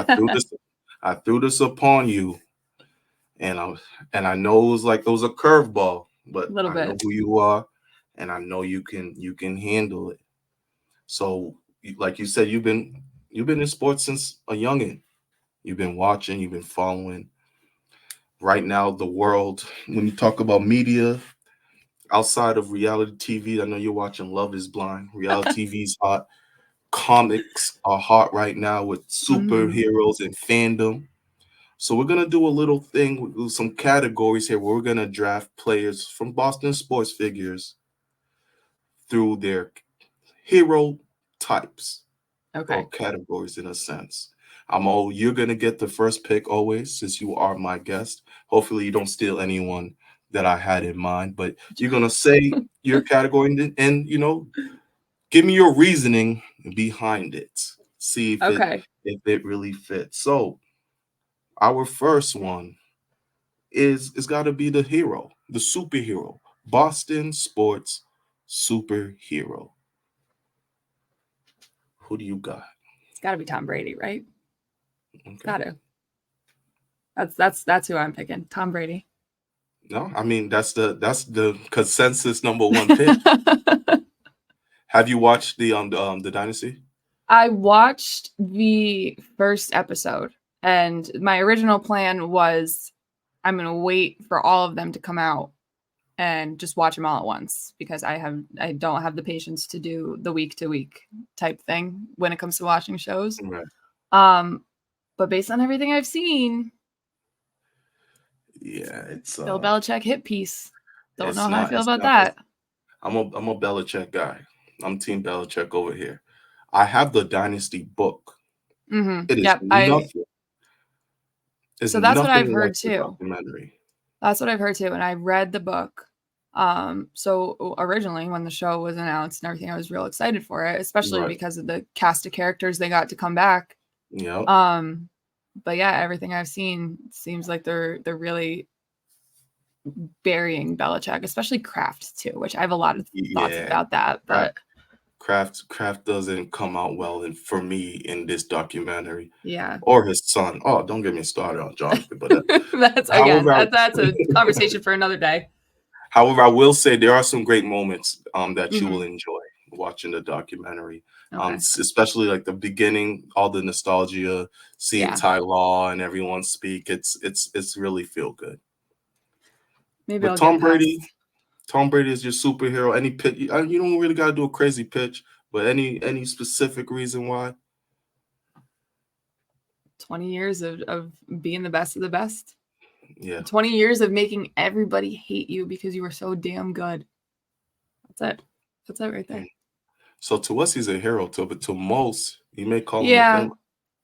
I threw this upon you, and I know it was a curveball, A but little I know bit. who you are, and I know you can handle it. So, like you said, you've been in sports since a youngin. You've been watching, you've been following. Right now, the world, when you talk about media outside of reality TV, I know you're watching Love Is Blind. Reality TV's hot. Comics are hot right now with Hmm. superheroes and fandom. So we're gonna do a little thing with some categories here where we're gonna draft players from Boston sports figures through their hero types or Okay. categories in a sense. You're gonna get the first pick always since you are my guest. Hopefully you don't steal anyone that I had in mind, but you're gonna say your category and give me your reasoning behind it. See Okay. if it really fits. So our first one is it's got to be the hero, the superhero, Boston sports superhero. Who do you got? It's got to be Tom Brady, right? Okay. Got to. That's who I'm picking. Tom Brady. No, I mean that's the consensus number one pick. Have you watched the Dynasty? I watched the first episode, and my original plan was I'm gonna wait for all of them to come out and just watch them all at once because I don't have the patience to do the week to week type thing when it comes to watching shows. Right. Um, but based on everything I've seen, Yeah, it's Bill Belichick hit piece. Don't know how I feel it's about not. that. I'm a Belichick guy. I'm Team Belichick over here. I have the Dynasty book. Mm-hmm. It is Yep. I nothing. It's So that's what I've nothing like heard the too. documentary. That's what I've heard too, and I read the book. So originally when the show was announced and everything, I was real excited for it, especially Right. because of the cast of characters they got to come back. Yep. Um, but yeah, everything I've seen seems like they're really burying Belichick, especially Kraft too, which I have a lot of thoughts Yeah. about that. Kraft, But Kraft doesn't come out well for me in this documentary yeah, or his son. Oh, don't get me started on Jonathan. But that's again however, that's a conversation for another day. however, I will say there are some great moments that you will Hmm. enjoy watching the documentary. Okay. Especially like the beginning, all the nostalgia, seeing Yeah, Ty Law and everyone speak. It's really feel good. maybe But I'll get past. Tom Brady is your superhero. Any pitch? You don't really got to do a crazy pitch, but any specific reason why? 20 years of being the best of the best. Yeah. 20 years of making everybody hate you because you were so damn good. That's it. That's it right there. Mm. So to us, he's a hero. But to most, you may call him a Yeah, villain.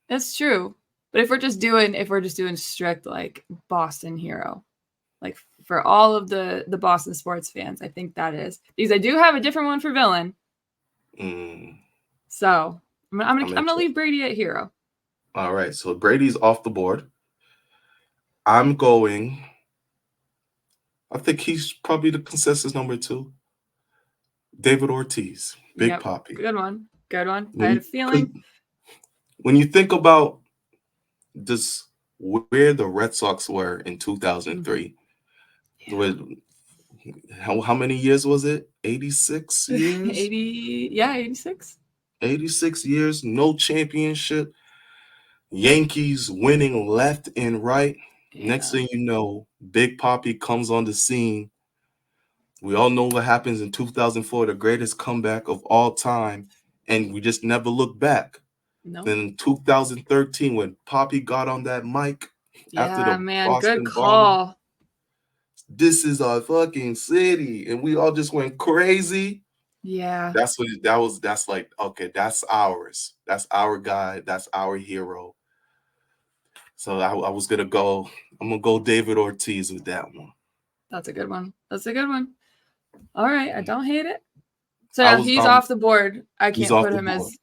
that's true. But if we're just doing strict like Boston hero, like for all of the Boston sports fans, I think that is because I do have a different one for villain. Mm, So I'm I'm gonna interested. leave Brady at hero. All right. So Brady's off the board. I'm going. I think he's probably the consensus number two. David Ortiz, Big Yep, Poppy. good one, good one. I When had you a feeling. when you think about this, where the Red Sox were in 2003, Yeah, with how many years was it? 86 years? 80. Yeah, 86. 86 years, no championship. Yankees winning left and right. Next Yeah. thing you know, Big Poppy comes on the scene. We all know what happens in 2004, the greatest comeback of all time, and we just never look back. No. Then in 2013, when Poppy got on that mic after Yeah, the man. Good Boston bomb, call. this is our fucking city, and we all just went crazy. Yeah. That's what that was. That's like, okay, that's ours. That's our guy. That's our hero. So I was gonna go. I'm gonna go David Ortiz with that one. That's a good one. That's a good one. All right. I don't hate it. So I now was he's off the board. I he's can't off put the him board. as.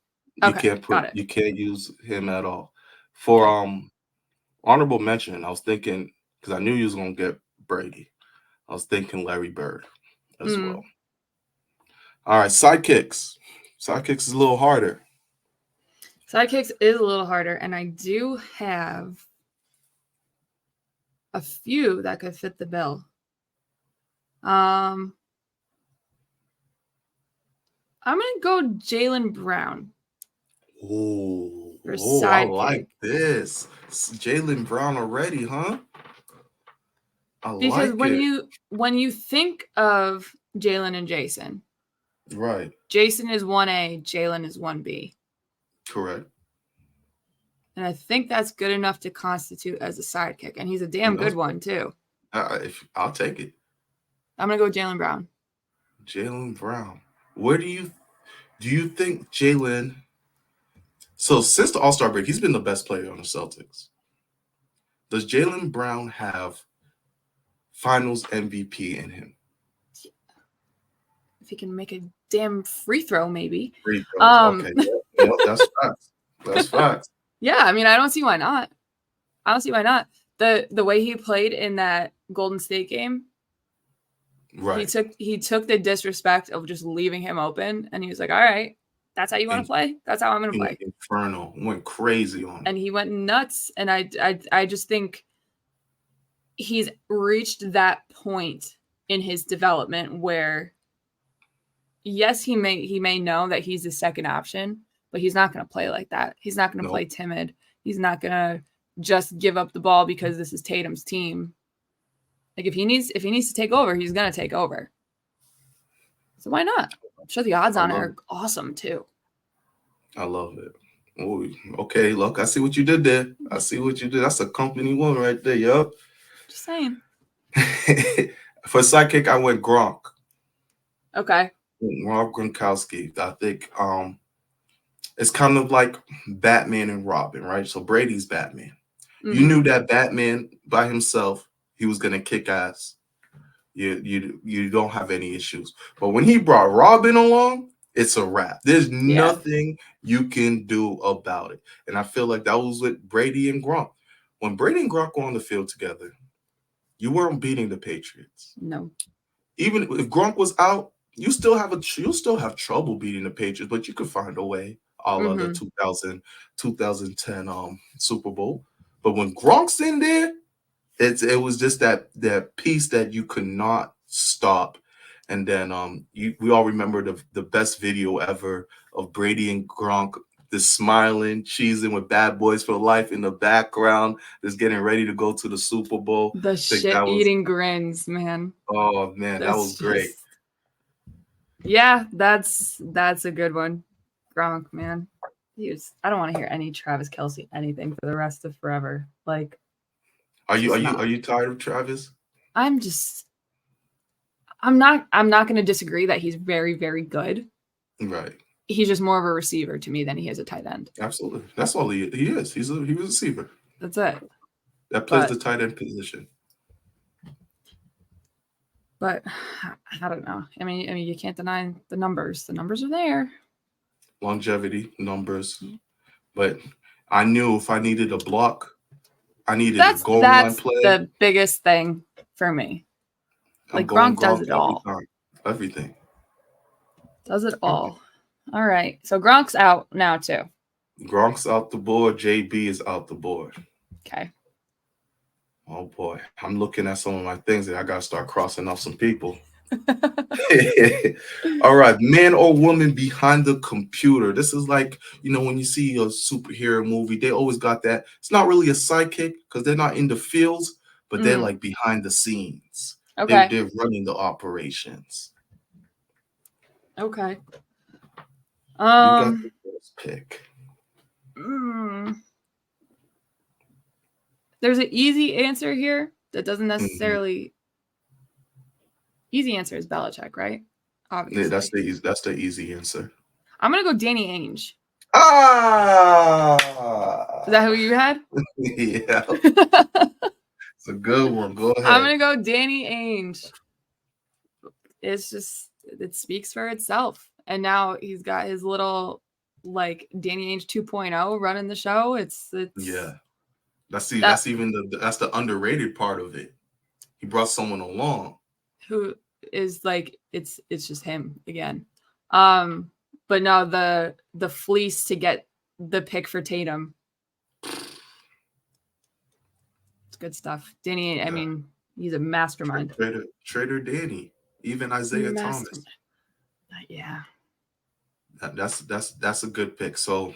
Okay. Got it. You can't use him at all. For Okay. honorable mention, I was thinking because I knew you was gonna get Brady. I was thinking Larry Bird as Mm. well. All right, sidekicks. Sidekicks is a little harder. Sidekicks is a little harder, and I do have a few that could fit the bill. I'm gonna go Jaylen Brown. Oh, For I like sidekick. this. Jaylen Brown already, huh? I Because like it. when you think of Jalen and Jason, Right. Jason is 1A, Jalen is 1B. Correct. And I think that's good enough to constitute as a sidekick. And he's a damn That's good one, too. I'll take it. I'm going to go with Jaylen Brown. Jaylen Brown. Where do you think Jaylen? So since the All-Star break, he's been the best player on the Celtics. Does Jaylen Brown have Finals MVP in him? If he can make a damn free throw, maybe. Free throws. Okay. Yep, that's facts. That's facts. Yeah, I mean, I don't see why not. The way he played in that Golden State game, Right. he took the disrespect of just leaving him open, and he was like, all right, that's how you want to play? That's how I'm going to play. Inferno. Went crazy on him. And he went nuts. And I just think he's reached that point in his development where, yes, he may know that he's the second option, but he's not going to play like that. He's not going to play timid. He's not going to just give up the ball because this is Tatum's team. Like if he needs to take over, he's going to take over. So why not? I'm sure the odds on it are awesome too. I love it. Ooh, okay, look, I see what you did there. I see what you did. That's a company one right there, yup. Just saying. For sidekick, I went Gronk. Okay. Rob Gronkowski. I think it's kind of like Batman and Robin, right? So Brady's Batman. Mm-hmm. You knew that Batman by himself, he was gonna kick ass. You don't have any issues. But when he brought Robin along, it's a wrap. There's nothing you can do about it. And I feel like that was with Brady and Gronk. When Brady and Gronk were on the field together, you weren't beating the Patriots. No. Even if Gronk was out, you still have trouble beating the Patriots, but you could find a way. All of the 2010 Super Bowl. But when Gronk's in there, it was just that piece that you could not stop. And then we all remember the best video ever of Brady and Gronk, the smiling, cheesing with Bad Boys for Life in the background, just getting ready to go to the Super Bowl. The shit-eating grins, man. Oh man, that was great. Yeah, that's a good one. Gronk, man. I don't want to hear any Travis Kelce anything for the rest of forever. Like, are you tired of Travis? I'm not going to disagree that he's very, very good. Right. He's just more of a receiver to me than he is a tight end. Absolutely. That's all he is. He was a receiver. That's it. That plays the tight end position. But I don't know. I mean, you can't deny the numbers. The numbers are there. Longevity, numbers. But I knew if I needed a block, I needed a goal line play. That's the biggest thing for me. Like Gronk does it all. Everything. Does it all. All right. So Gronk's out now too. Gronk's out the board. JB is out the board. Okay. Oh boy. I'm looking at some of my things that I gotta start crossing off some people. All right, man or woman behind the computer. This is like, when you see a superhero movie, they always got that. It's not really a sidekick because they're not in the fields, but they're like behind the scenes. Okay. They're running the operations. Okay. You got the first pick. There's an easy answer here that doesn't necessarily. Easy answer is Belichick, right? Obviously. Yeah, that's the easy answer. I'm gonna go Danny Ainge. Ah, is that who you had? Yeah, it's a good one. Go ahead. I'm gonna go Danny Ainge. It's just it speaks for itself, and now he's got his little like Danny Ainge 2.0 running the show. It's yeah. That's the underrated part of it. He brought someone along who is like it's just him again. But no, the fleece to get the pick for Tatum. It's good stuff. Danny, I mean, he's a mastermind. Trader Danny, even Isaiah Thomas. Yeah. That's a good pick. So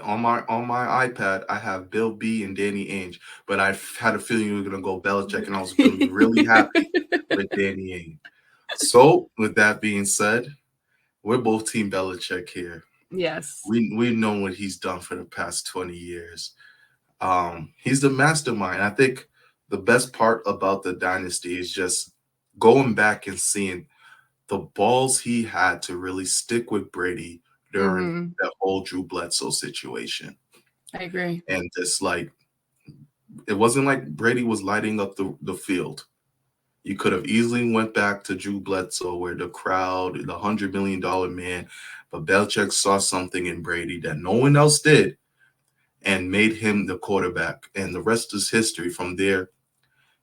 on my iPad, I have Bill B and Danny Ainge, but I had a feeling you were gonna go Belichick, and I was gonna be really happy with Danny Ainge. So with that being said, we're both Team Belichick here. Yes. We know what he's done for the past 20 years. He's the mastermind. I think the best part about the dynasty is just going back and seeing the balls he had to really stick with Brady during that whole Drew Bledsoe situation. I agree. And just like, it wasn't like Brady was lighting up the field. You could have easily went back to Drew Bledsoe, where the crowd, the $100 million man, but Belichick saw something in Brady that no one else did and made him the quarterback. And the rest is history. From there,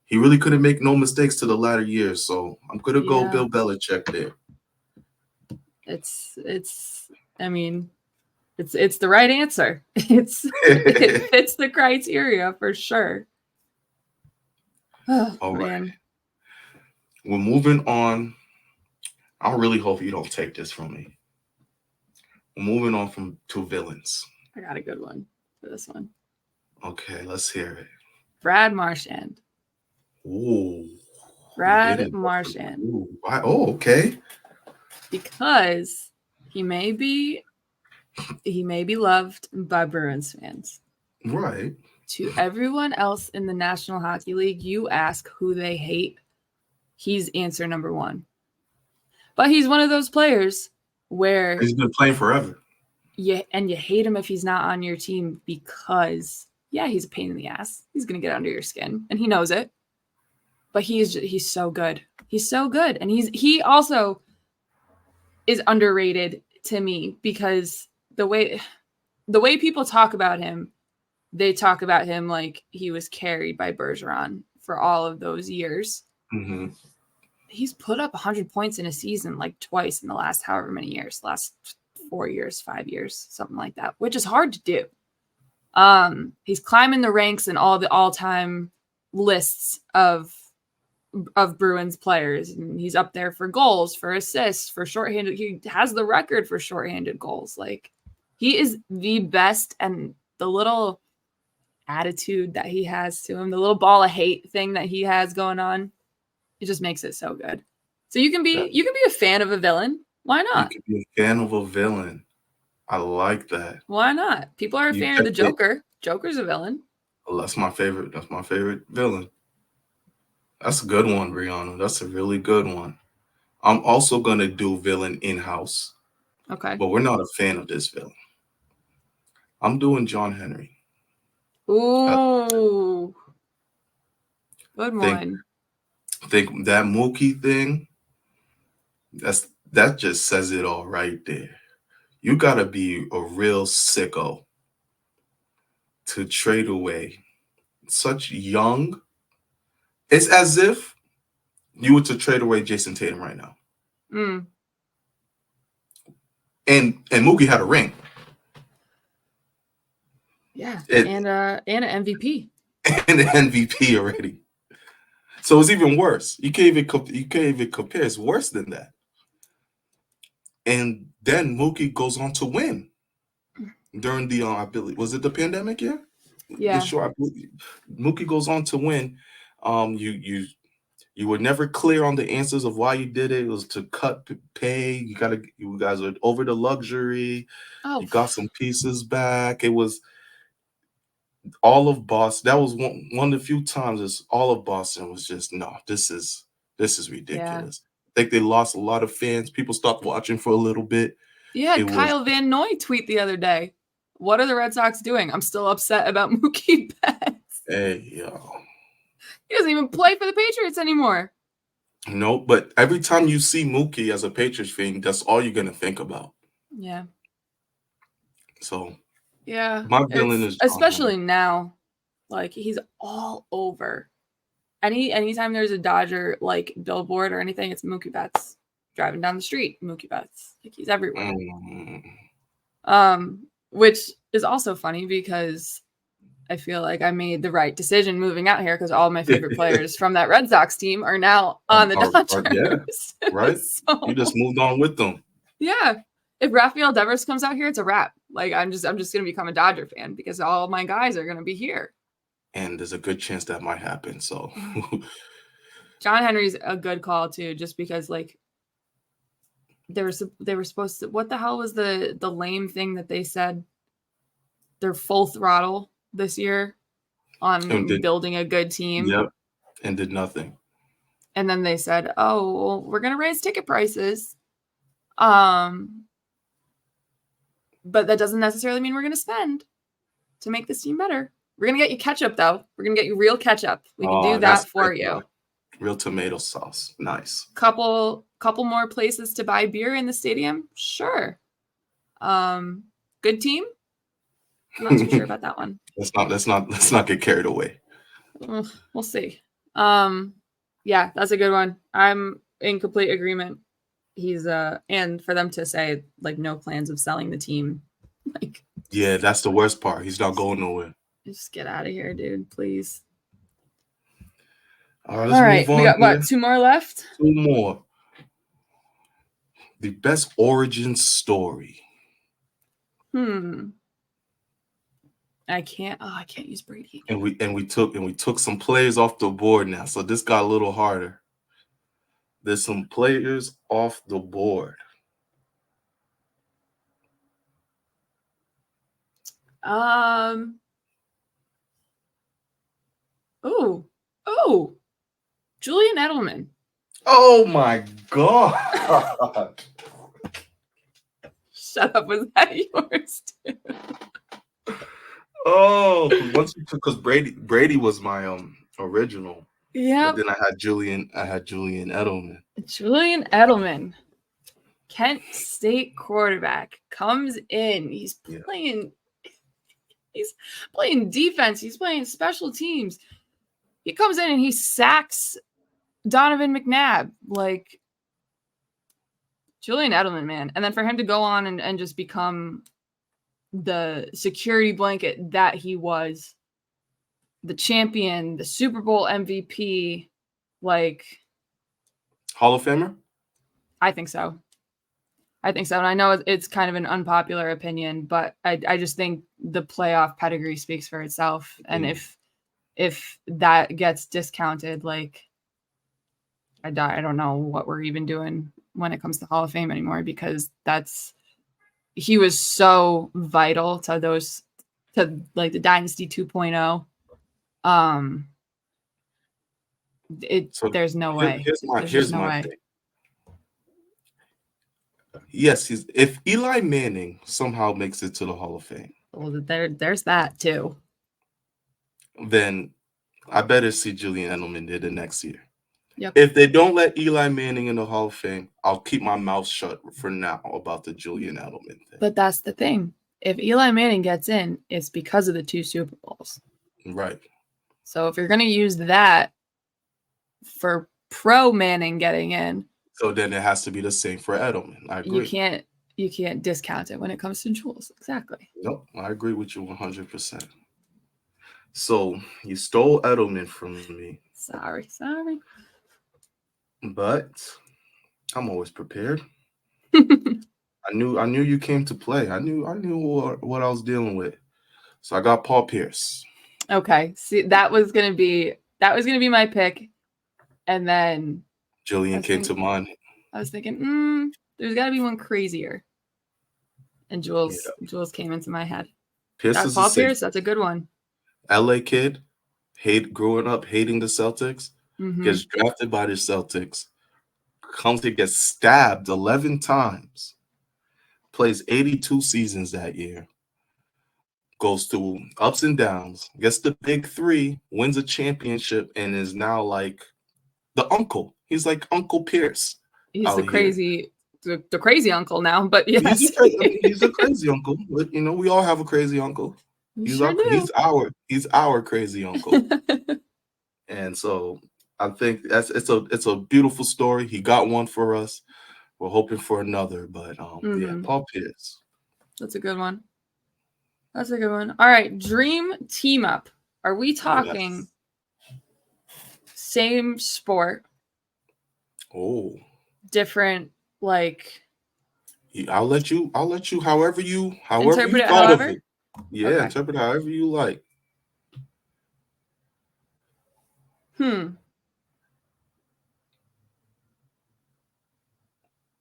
he really couldn't make no mistakes to the latter years. So I'm going to go Bill Belichick there. It's the right answer. It fits the criteria for sure. Oh, all man. Right. We're moving on. I really hope you don't take this from me. We're moving on to villains. I got a good one for this one. Okay, let's hear it. Brad Marchand. Ooh. Brad Marchand. Ooh. Oh, okay. Because he may be loved by Bruins fans. Right. To everyone else in the National Hockey League, you ask who they hate, he's answer number one. But he's one of those players where he's been playing forever. Yeah, and you hate him if he's not on your team because, yeah, he's a pain in the ass. He's going to get under your skin, and he knows it. But he's so good. He's so good. And he also is underrated to me because the way people talk about him, they talk about him like he was carried by Bergeron for all of those years. Mm-hmm. He's put up 100 points in a season like twice in the last however many years, last 4 years, 5 years, something like that, which is hard to do. He's climbing the ranks in all the all-time lists of Bruins players, and he's up there for goals, for assists, for shorthanded. He has the record for shorthanded goals. Like, he is the best, and the little attitude that he has to him, the little ball of hate thing that he has going on, it just makes it so good. So you can be a fan of a villain. Why not? You can be a fan of a villain. I like that. Why not? People are a fan of the Joker. Joker's a villain. Well, that's my favorite. That's my favorite villain. That's a good one, Brianna. That's a really good one. I'm also gonna do villain in-house. Okay. But we're not a fan of this villain. I'm doing John Henry. Ooh. Good one. Think that Mookie thing, that just says it all right there. You gotta be a real sicko to trade away such young. It's as if you were to trade away Jason Tatum right now. Mm. And Mookie had a ring. Yeah, and an MVP. And an MVP already. So it's even worse. You can't even compare. It's worse than that. And then Mookie goes on to win during the I believe, was it the pandemic year? Yeah. Sure. Mookie goes on to win. You were never clear on the answers of why you did it. It was to cut pay. You guys are over the luxury. Oh. You got some pieces back. It was all of Boston. That was one of the few times all of Boston was just, no, this is ridiculous. Yeah. I think they lost a lot of fans. People stopped watching for a little bit. Yeah, Kyle Van Noy tweet the other day. What are the Red Sox doing? I'm still upset about Mookie Betts. Hey, yo. He doesn't even play for the Patriots anymore. No, but every time you see Mookie as a Patriots fan, that's all you're going to think about. Yeah. So, yeah, my villain is John especially Henry. Now, like, he's all over. Anytime there's a Dodger like billboard or anything, it's Mookie Betts driving down the street. Mookie Betts, like, he's everywhere. Which is also funny because I feel like I made the right decision moving out here because all my favorite players from that Red Sox team are now on the Dodgers. Yeah, right. So, you just moved on with them. Yeah. If Rafael Devers comes out here, it's a wrap. Like I'm just gonna become a Dodger fan because all my guys are gonna be here. And there's a good chance that might happen. So John Henry's a good call too, just because like they were supposed to. What the hell was the lame thing that they said? They're full throttle this year on building a good team. Yep, and did nothing. And then they said, "Oh, well, we're gonna raise ticket prices." But that doesn't necessarily mean we're gonna spend to make this team better. We're gonna get you ketchup though. We're gonna get you real ketchup. We can do that for you. Real tomato sauce. Nice. Couple more places to buy beer in the stadium. Sure. Good team. I'm not too sure about that one. Let's not get carried away. We'll see. Yeah, that's a good one. I'm in complete agreement. He's and for them to say like no plans of selling the team. Like, yeah, that's the worst part. He's not going nowhere. Just get out of here, dude, please. All right, move on. We got what? 2 more left? 2 more. The best origin story. I can't use Brady. And we took some players off the board now. So this got a little harder. There's some players off the board. Oh, Julian Edelman. Oh my God. Shut up. Was that yours too? Oh, because Brady was my original. Yeah. Then I had Julian Edelman. Julian Edelman, Kent State quarterback, comes in. He's playing defense. He's playing special teams. He comes in and he sacks Donovan McNabb. Like, Julian Edelman, man. And then for him to go on and just become the security blanket that he was, the champion, the Super Bowl MVP, like, Hall of Famer? I think so. And I know it's kind of an unpopular opinion, but I just think the playoff pedigree speaks for itself. And if that gets discounted, like, I don't know what we're even doing when it comes to Hall of Fame anymore, because he was so vital to like the Dynasty 2.0. There's no way. Here's my thing. Yes, if Eli Manning somehow makes it to the Hall of Fame, well, there's that too. Then I better see Julian Edelman there the next year. Yep. If they don't let Eli Manning in the Hall of Fame, I'll keep my mouth shut for now about the Julian Edelman thing. But that's the thing. If Eli Manning gets in, it's because of the 2 Super Bowls. Right. So if you're going to use that for pro Manning getting in, so then it has to be the same for Edelman. I agree. You can't discount it when it comes to Jules. Exactly. Nope, I agree with you 100%. So you stole Edelman from me. Sorry. But I'm always prepared. I knew you came to play. I knew what I was dealing with. So I got Paul Pierce. Okay. See, that was gonna be my pick. And then Julian came to mind. I was thinking, there's gotta be one crazier. And Jules came into my head. That's Paul Pierce, that's a good one. LA kid, growing up hating the Celtics, gets drafted by the Celtics, comes to get stabbed 11 times, plays 82 seasons that year, goes through ups and downs, gets the big 3, wins a championship, and is now like the uncle. He's like Uncle Pierce. He's the crazy uncle now, but yes. He's a crazy uncle. But we all have a crazy uncle. He's our crazy uncle. And so I think it's a beautiful story. He got one for us. We're hoping for another, but yeah, Paul Pierce. That's a good one. That's a good one. All right, dream team up. Are we talking same sport? Oh, different, like I'll let you. However you interpret it thought of however? it. Yeah, Okay. interpret however you like. Hmm.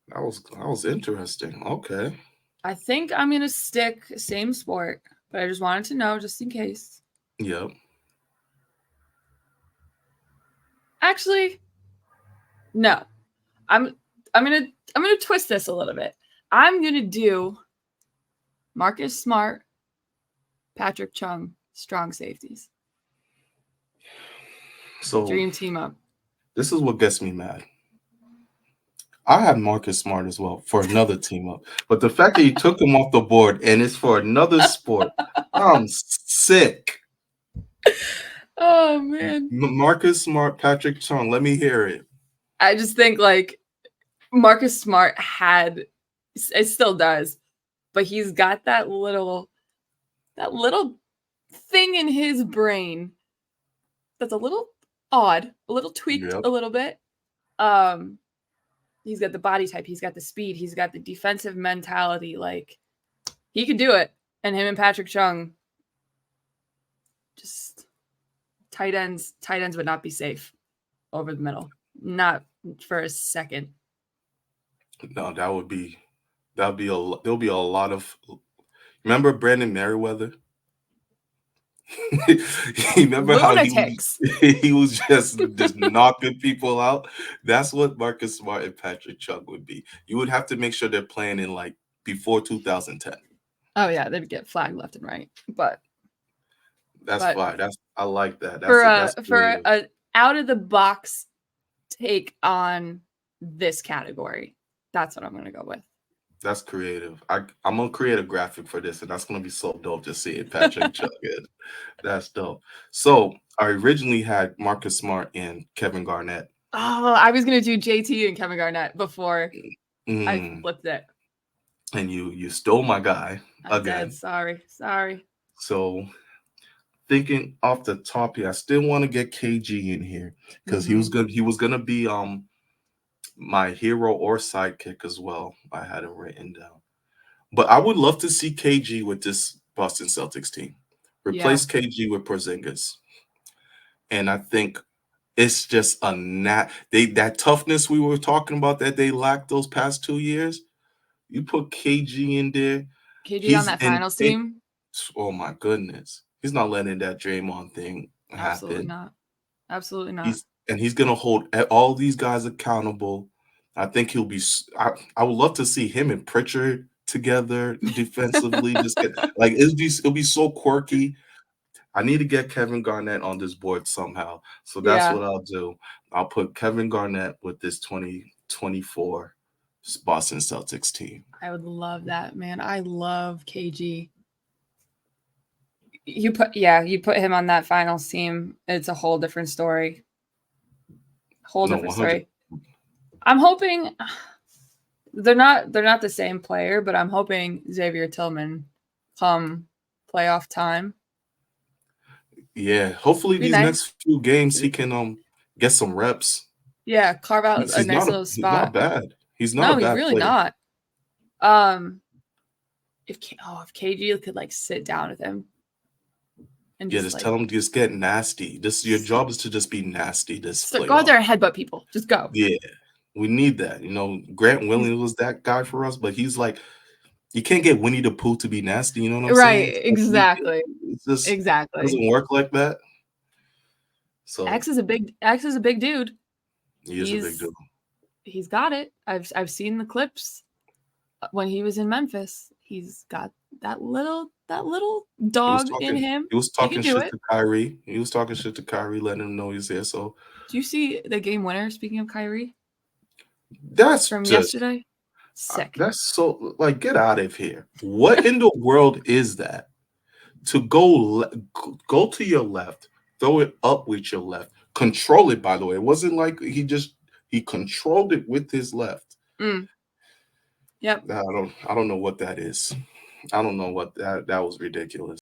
That was interesting. Okay. I think I'm gonna stick same sport, but I just wanted to know just in case. Yep. Actually, no. I'm I'm gonna twist this a little bit. I'm gonna do Marcus Smart, Patrick Chung, strong safeties. So Dream team up. this is what gets me mad. I had Marcus Smart as well for another team up, but the fact that you took him off the board and it's for another sport, I'm sick. Oh man. Marcus Smart, Patrick Chung. Let me hear it. I just think like Marcus Smart had it still does, but he's got that little thing in his brain that's a little odd, a little tweaked Yep. a little bit. Um he's got the body type, he's got the speed, he's got the defensive mentality. Like he could do it. And him and Patrick Chung, just tight ends would not be safe over the middle. Not for a second. No, there'll be a lot of. Remember Brandon Merriweather? Remember how Lunatics. he was just knocking people out? That's what Marcus Smart and Patrick Chung would be. You would have to make sure they're playing in like before 2010. Oh yeah, they'd get flagged left and right. But That's fine. I like that. That's for creative. a out of the box take on this category, that's what I'm gonna go with. That's creative. I'm gonna create a graphic for this, and that's gonna be so dope to see it. Patrick Chung. That's dope. So I originally had Marcus Smart and Kevin Garnett. Oh, I was gonna do JT and Kevin Garnett before I flipped it. And you stole my guy again. Sorry. So thinking off the top here, I still want to get KG in here because he was gonna be my hero or sidekick as well. I had it written down. But I would love to see KG with this Boston Celtics team. Replace KG with Porzingis. And I think it's just that toughness we were talking about that they lacked those past 2 years. You put KG in there. KG on that finals team. Oh my goodness. He's not letting that Draymond thing happen. Absolutely not. He's going to hold all these guys accountable. I think he'll be I would love to see him and Pritchard together defensively. It'll be so quirky. I need to get Kevin Garnett on this board somehow. So that's what I'll do. I'll put Kevin Garnett with this 2024 Boston Celtics team. I would love that, man. I love KG. You put him on that finals team. It's a whole different story. Story. I'm hoping they're not the same player, but I'm hoping Xavier Tillman come playoff time. Yeah, hopefully these next few games he can get some reps. Yeah, carve out a nice little spot. He's not bad. He's not a bad really player. not. If KG could like sit down with him and just tell him just get nasty. Your job is to just be nasty. Go out there and headbutt people. Just go. Yeah, we need that. Grant Williams was that guy for us, but he's like, you can't get Winnie the Pooh to be nasty. You know what I'm saying? Right, exactly. It's just exactly. It doesn't work like that. So X is a big dude. He is a big dude. He's got it. I've seen the clips when he was in Memphis. He's got that little dog in him. He was talking shit to Kyrie. He was talking shit to Kyrie, letting him know he's there. So, do you see the game winner? Speaking of Kyrie, that's from yesterday. Sick. That's so get out of here. What in the world is that? To go to your left, throw it up with your left, control it. By the way, it wasn't like he controlled it with his left. Yep. I don't know what that is. I don't know what that was ridiculous.